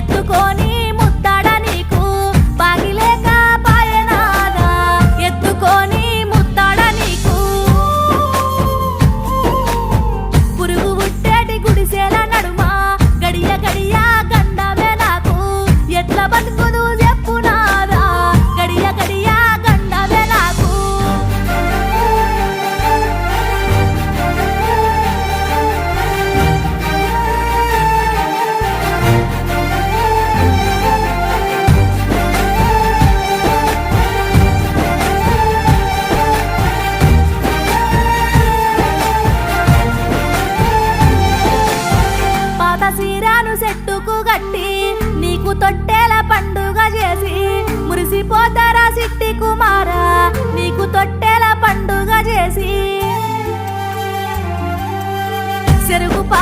ఎత్తుకొని ముత్తాడ నీకు బాగిలేక పాయనాదా ఎత్తుకొని ముత్తాడ నీకు పురుగు పుట్టేటి గుడిసెల నడుమ గడియ గడియ గండమే నాకు ఎట్ల బతుకుదు చెప్పునాదా గడియ గడియ గండమే నాకు పాత సీరాను చెట్టుకు గట్టి నీకు తొట్టెల పండుగ చేసి మురిసిపోతారా సిట్టి కుమారా నీకు తొట్టెల పండుగ చేసి చెరుగు పాలు